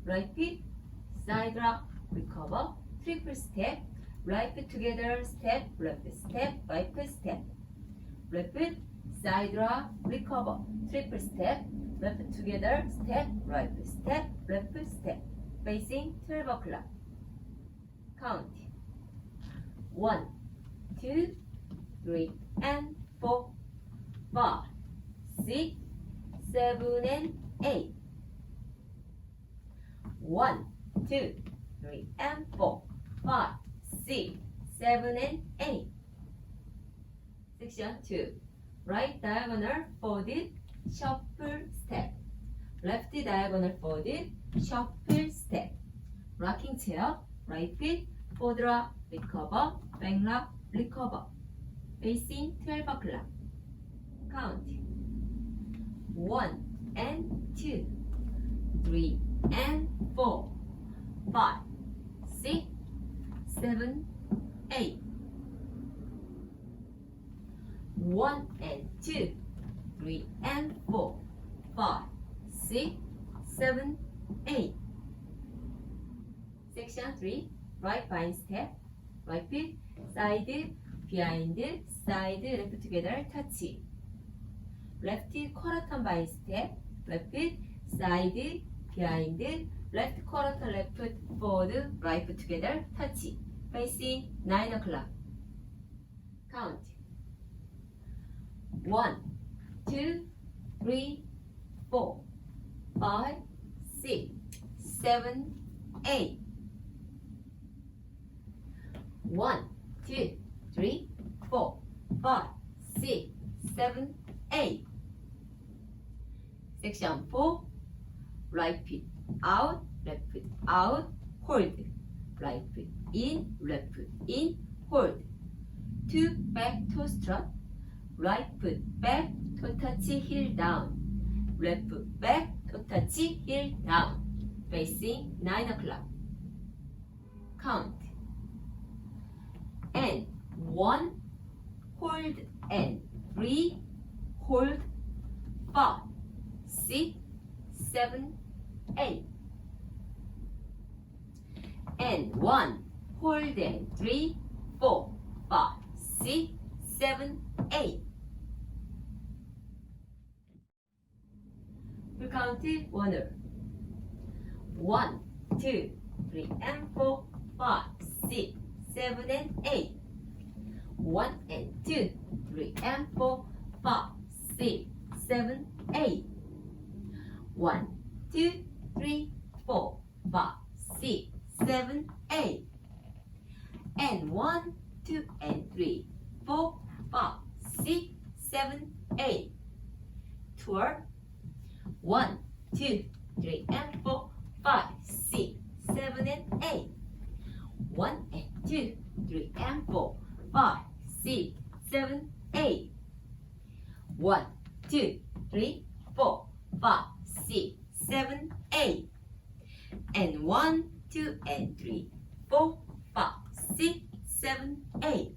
right foot, side rock, recover, triple step, right foot together, step, right foot step. Left foot, side rock, recover, triple step, left foot together, step, right foot step, facing 12 o'clock. Count. 1, 2, 3, and 4, 5, 6, 7, and 8. 1, 2, 3, and 4, 5, 6, 7, and 8. Section 2. Right diagonal folded, shuffle step. Left diagonal folded, shuffle step. Rocking chair, right foot, forward rock, recover, back rock, recover. Facing 12 o'clock. Count. 1 and 2, 3 and 4, 5, 6, 7, 8. 1 and 2, 3 and 4, 5, 6, 7, 8. Section 3. Right bind step. Right foot, side, behind, side, left together, touch. Left quarter turn bind step. Left foot, side, behind, left quarter turn, left foot forward, right foot together, touch. Facing 9 o'clock. Count. 1, 2, 3, 4, 5, 6, 7, 8. 1, 2, 3, 4, 5, 6, 7, 8. Section 4. Right foot out, left foot out, hold. Right foot in, left foot in, hold. 2 back toe strut. Right foot back, toe touch, heel down. Left foot back, toe touch, heel down. Facing 9 o'clock. Count. And 1, hold, and 3, hold, 5, 6, 7, 8. And 1, hold, and 3, 4, 5, 6, 7, 8. We counted 1, 2, 3, and 4, 5, 6, 7, and 8. 1 and 2, 3 and 4, 5, 6, 7, 8. 1, 2, 3, 4, 5, 6, 7, 8. And 1, 2, and 3, 4, 5, 6, 7, 8. Twirl. 1, 2, 3, and 4, 5, 6, 7, and 8. 1 and 2, 3 and 4, 5, 6, 7, 8. 1, 2, 3, 4, 5, 6, 7, 8. And 1, 2, and 3, 4, 5, 6, 7, 8.